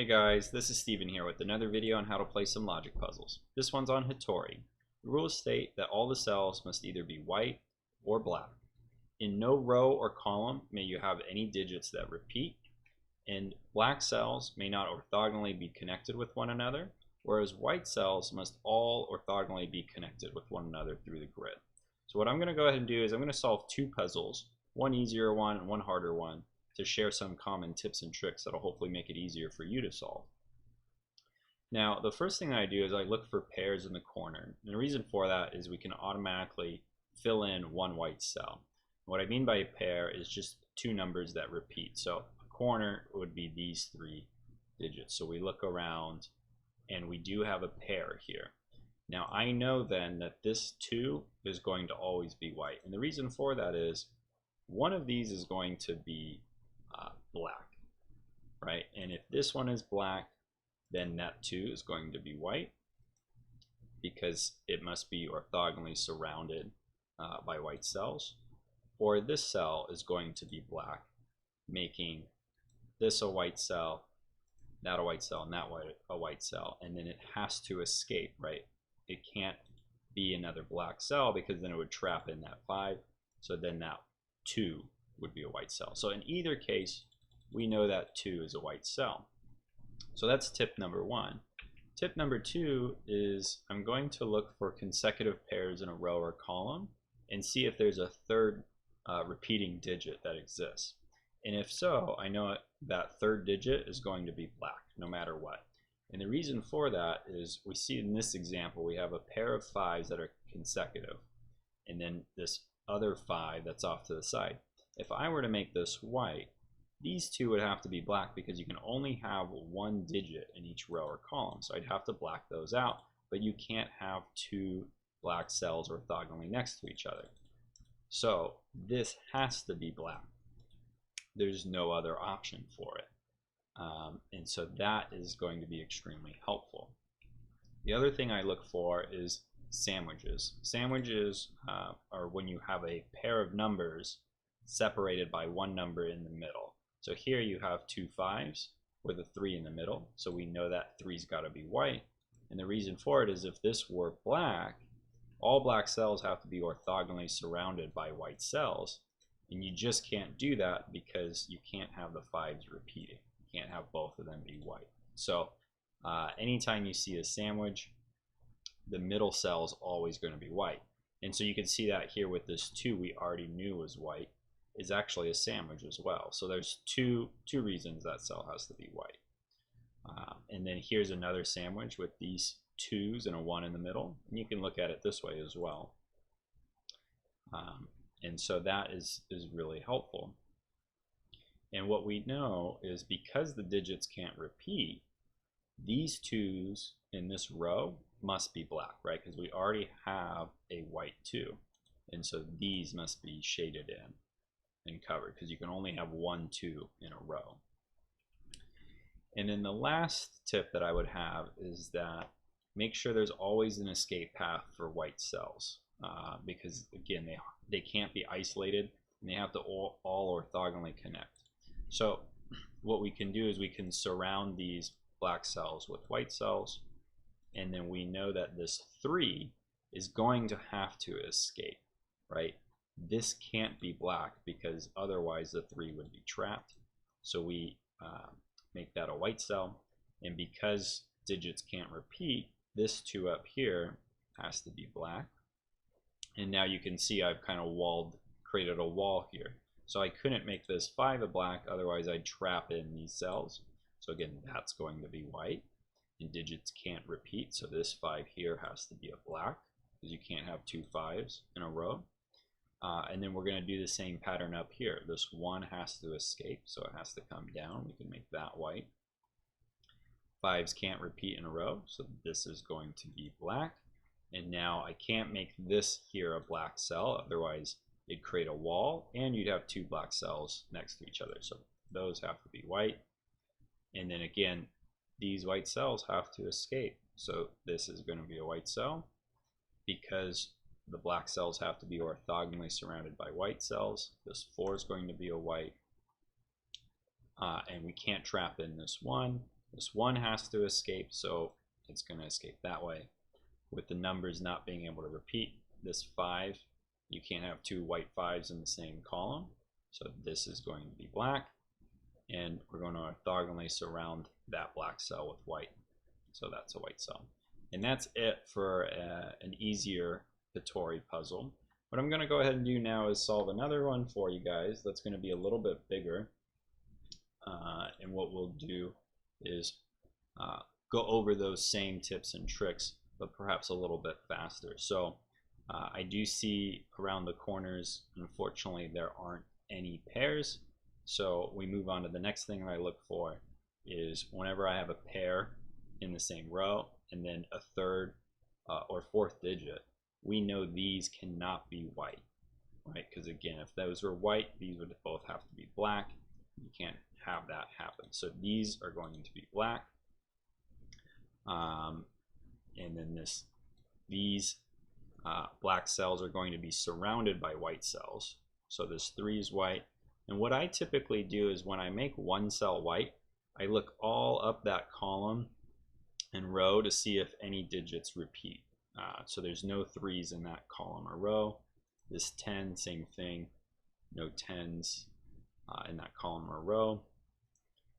Hey guys, this is Steven here with another video on how to play some logic puzzles. This one's on Hitori. The rules state that all the cells must either be white or black. In no row or column may you have any digits that repeat, and black cells may not orthogonally be connected with one another, whereas white cells must all orthogonally be connected with one another through the grid. So what I'm going to go ahead and do is I'm going to solve two puzzles, one easier one and one harder one, to share some common tips and tricks that'll hopefully make it easier for you to solve. Now, the first thing that I do is I look for pairs in the corner. And the reason for that is we can automatically fill in one white cell. What I mean by a pair is just two numbers that repeat. So a corner would be these three digits. So we look around and we do have a pair here. Now I know then that this 2 is going to always be white. And the reason for that is one of these is going to be black, right? And if this one is black, then that 2 is going to be white because it must be orthogonally surrounded by white cells. Or this cell is going to be black, making this a white cell, that a white cell, and that a white cell, and then it has to escape, right? It can't be another black cell because then it would trap in that 5, so then that 2 would be a white cell. So in either case, we know that 2 is a white cell. So that's tip number 1. Tip number 2 is I'm going to look for consecutive pairs in a row or column and see if there's a third repeating digit that exists. And if so, I know that third digit is going to be black no matter what. And the reason for that is we see in this example we have a pair of 5s that are consecutive and then this other 5 that's off to the side. If I were to make this white, these 2 would have to be black because you can only have one digit in each row or column. So I'd have to black those out, but you can't have 2 black cells orthogonally next to each other. So this has to be black. There's no other option for it. And so that is going to be extremely helpful. The other thing I look for is sandwiches. Sandwiches are when you have a pair of numbers separated by one number in the middle. So here you have 2 5s with a 3 in the middle, so we know that 3's got to be white. And the reason for it is if this were black, all black cells have to be orthogonally surrounded by white cells, and you just can't do that because you can't have the 5s repeating. You can't have both of them be white. So anytime you see a sandwich, the middle cell is always going to be white. And so you can see that here with this 2 we already knew was white is actually a sandwich as well. So there's two reasons that cell has to be white. And then here's another sandwich with these 2s and a 1 in the middle. And you can look at it this way as well. And so that is really helpful. And what we know is because the digits can't repeat, these 2s in this row must be black, right? Because we already have a white 2. And so these must be shaded in and covered because you can only have 1 2 in a row. And then the last tip that I would have is that make sure there's always an escape path for white cells because again they can't be isolated and they have to all orthogonally connect. So what we can do is we can surround these black cells with white cells, and then we know that this 3 is going to have to escape, right? This can't be black because otherwise the 3 would be trapped. So we make that a white cell, and because digits can't repeat, this 2 up here has to be black. And now you can see I've kind of created a wall here. So I couldn't make this 5 a black, otherwise I'd trap in these cells. So again, that's going to be white, and digits can't repeat, so this 5 here has to be a black because you can't have 2 5s in a row. And then we're going to do the same pattern up here. This 1 has to escape, so it has to come down. We can make that white. 5s can't repeat in a row, so this is going to be black. And now I can't make this here a black cell, otherwise it'd create a wall, and you'd have 2 black cells next to each other. So those have to be white. And then again, these white cells have to escape. So this is going to be a white cell because the black cells have to be orthogonally surrounded by white cells. This 4 is going to be a white. And we can't trap in this 1. This 1 has to escape, so it's going to escape that way. With the numbers not being able to repeat, this 5, you can't have 2 white 5s in the same column, so this is going to be black, and we're going to orthogonally surround that black cell with white, so that's a white cell. And that's it for an easier Hitori puzzle. What I'm going to go ahead and do now is solve another one for you guys that's going to be a little bit bigger, and what we'll do is go over those same tips and tricks, but perhaps a little bit faster. So I do see around the corners, unfortunately, there aren't any pairs. So we move on to the next thing that I look for is whenever I have a pair in the same row and then a third or fourth digit, we know these cannot be white, right? Because again, if those were white, these would both have to be black. You can't have that happen. So these are going to be black. And then these black cells are going to be surrounded by white cells. So this 3 is white. And what I typically do is when I make one cell white, I look all up that column and row to see if any digits repeat. So there's no 3s in that column or row. This 10, same thing, no 10s in that column or row.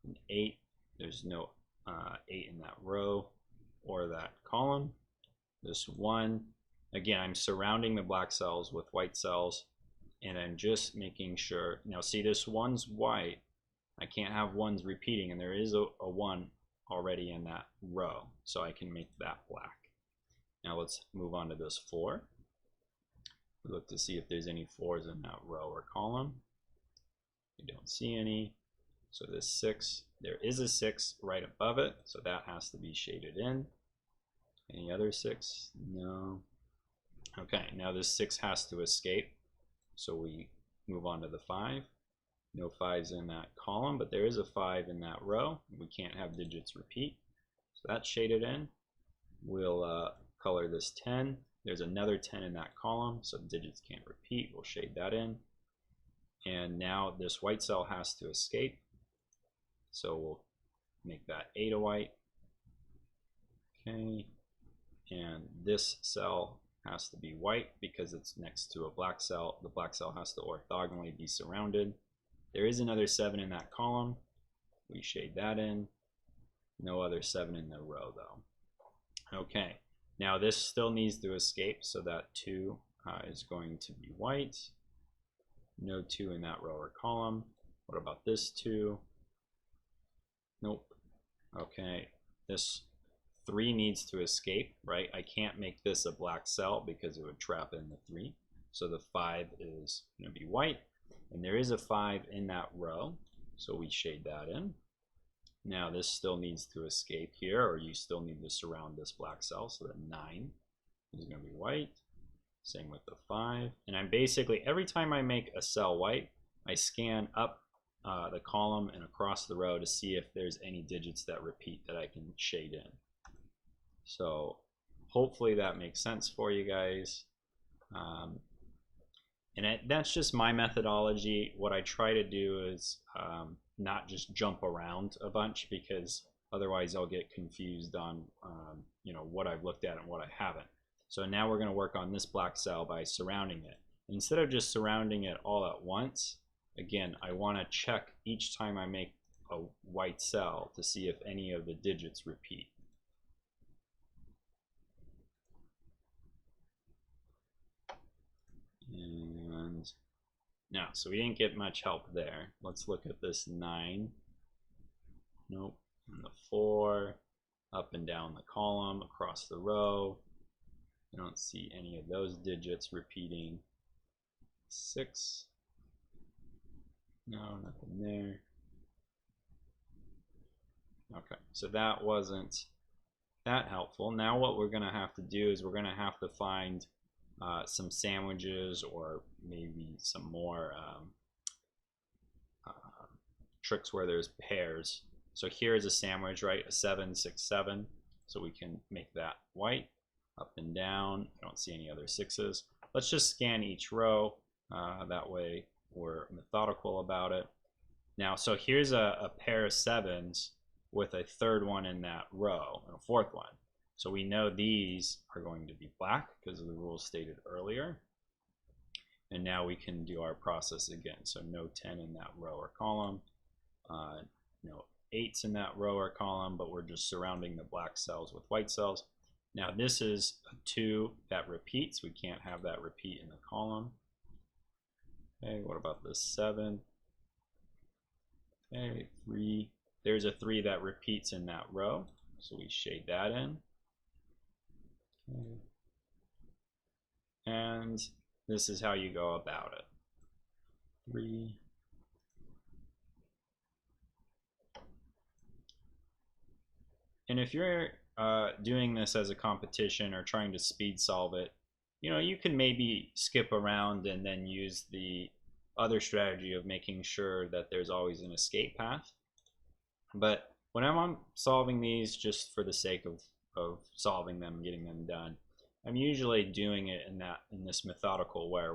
And 8, there's no 8 in that row or that column. This 1, again, I'm surrounding the black cells with white cells, and I'm just making sure. Now see, this 1's white. I can't have 1s repeating, and there is a 1 already in that row, so I can make that black. Now let's move on to this 4. We look to see if there's any 4s in that row or column. We don't see any. So this 6, there is a 6 right above it, so that has to be shaded in. Any other 6? No. Okay, now this 6 has to escape, so we move on to the 5. No 5s in that column, but there is a 5 in that row. We can't have digits repeat, so that's shaded in. We'll color this 10. There's another 10 in that column, so digits can't repeat. We'll shade that in. And now this white cell has to escape, so we'll make that 8 a white. Okay, and this cell has to be white because it's next to a black cell. The black cell has to orthogonally be surrounded. There is another 7 in that column. We shade that in. No other 7 in the row though. Okay, now this still needs to escape, so that 2 is going to be white. No 2 in that row or column. What about this 2? Nope. Okay, this 3 needs to escape, right? I can't make this a black cell because it would trap in the 3. So the 5 is going to be white. And there is a 5 in that row, so we shade that in. Now this still needs to escape here, or you still need to surround this black cell, so that 9 is going to be white. Same with the 5. And I'm basically, every time I make a cell white, I scan up the column and across the row to see if there's any digits that repeat that I can shade in. So hopefully that makes sense for you guys. And that's just my methodology. What I try to do is not just jump around a bunch, because otherwise I'll get confused on you know, what I've looked at and what I haven't. So now we're going to work on this black cell by surrounding it. Instead of just surrounding it all at once, again, I want to check each time I make a white cell to see if any of the digits repeat. And now, so we didn't get much help there. Let's look at this 9. Nope. And the 4, up and down the column, across the row. I don't see any of those digits repeating. 6. No, nothing there. Okay, so that wasn't that helpful. Now what we're going to have to do is we're going to have to find some sandwiches, or maybe some more tricks where there's pairs. So here's a sandwich, right? A 7, 6, 7. So we can make that white. Up and down. I don't see any other 6s. Let's just scan each row. That way we're methodical about it. Now, so here's a pair of 7s. with a third one in that row and a fourth one. So we know these are going to be black because of the rules stated earlier. And now we can do our process again. So no 10 in that row or column, no 8s in that row or column, but we're just surrounding the black cells with white cells. Now this is a 2 that repeats. We can't have that repeat in the column. Okay, what about this 7? Okay, 3. There's a 3 that repeats in that row, so we shade that in. Okay. And this is how you go about it. 3. And if you're doing this as a competition or trying to speed solve it, you can maybe skip around and then use the other strategy of making sure that there's always an escape path. But when I'm solving these just for the sake of solving them and getting them done, I'm usually doing it in this methodical way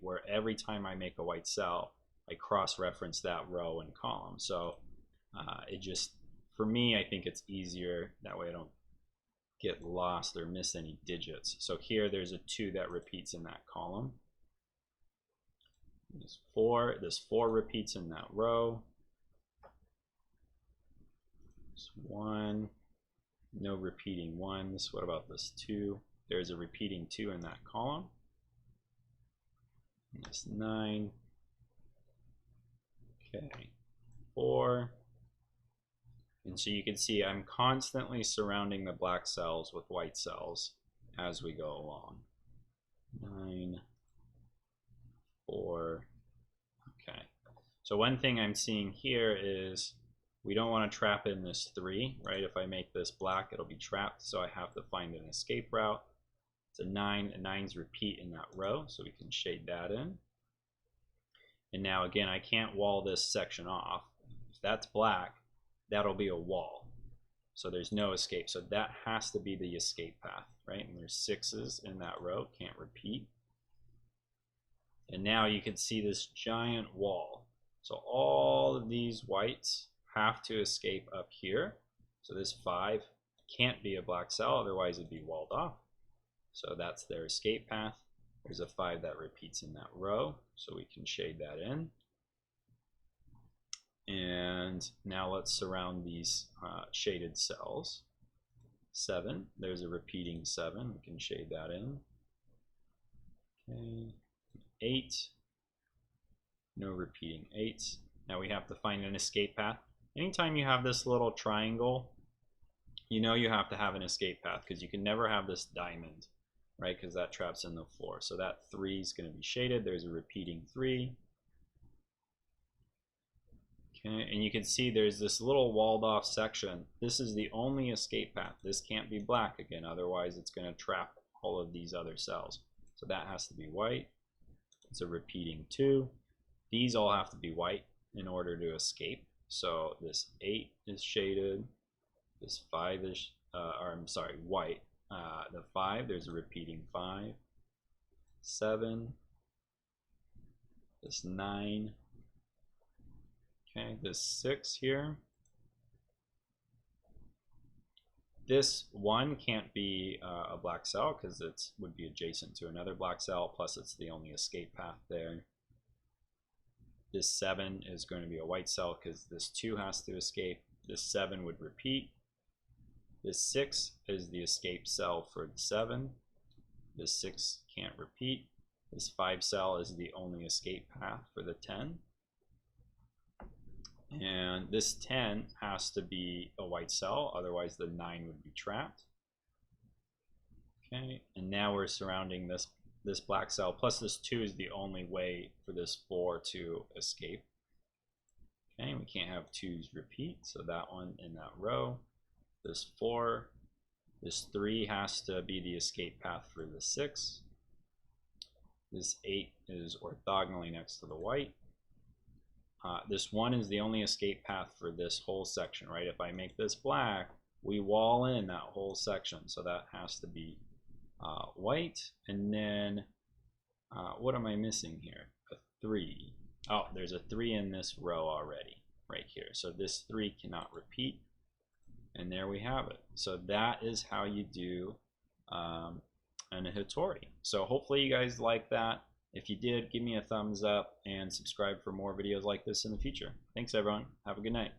where every time I make a white cell, I cross-reference that row and column. So for me, I think it's easier. That way I don't get lost or miss any digits. So here there's a 2 that repeats in that column. This 4 repeats in that row. This 1, no repeating 1s. What about this 2? There's a repeating 2 in that column. And this 9. Okay, 4. And so you can see I'm constantly surrounding the black cells with white cells as we go along. 9, 4. Okay. So one thing I'm seeing here is we don't want to trap in this 3, right? If I make this black, it'll be trapped, so I have to find an escape route. It's a 9, and 9s repeat in that row, so we can shade that in. And now again, I can't wall this section off. If that's black, that'll be a wall. So there's no escape. So that has to be the escape path, right? And there's 6s in that row, can't repeat. And now you can see this giant wall. So all of these whites have to escape up here. So this 5 can't be a black cell, otherwise it'd be walled off. So that's their escape path. There's a 5 that repeats in that row, so we can shade that in. And now let's surround these shaded cells. 7, there's a repeating 7, we can shade that in. Okay, 8, no repeating 8s. Now we have to find an escape path. Anytime you have this little triangle, you have to have an escape path because you can never have this diamond, right? Because that traps in the 4. So that 3 is going to be shaded. There's a repeating 3. Okay, and you can see there's this little walled off section. This is the only escape path. This can't be black again, otherwise it's going to trap all of these other cells. So that has to be white. It's a repeating 2. These all have to be white in order to escape. So this 8 is shaded. This 5 is, white. The 5, there's a repeating 5. 7. This 9. Okay, this 6 here. This 1 can't be a black cell because it would be adjacent to another black cell, plus it's the only escape path there. This 7 is going to be a white cell because this 2 has to escape. This 7 would repeat. This 6 is the escape cell for the 7. This 6 can't repeat. This 5 cell is the only escape path for the 10. And this 10 has to be a white cell, otherwise the 9 would be trapped. Okay, and now we're surrounding this black cell, plus this 2 is the only way for this 4 to escape. Okay, we can't have 2's repeat, so that one in that row. This 4, this 3 has to be the escape path for the 6. This 8 is orthogonally next to the white. This 1 is the only escape path for this whole section, right? If I make this black, we wall in that whole section, so that has to be white. And then what am I missing here? A 3. Oh, there's a 3 in this row already, right here. So this 3 cannot repeat. And there we have it. So that is how you do an Hitori. So hopefully you guys like that. If you did, give me a thumbs up and subscribe for more videos like this in the future. Thanks everyone. Have a good night.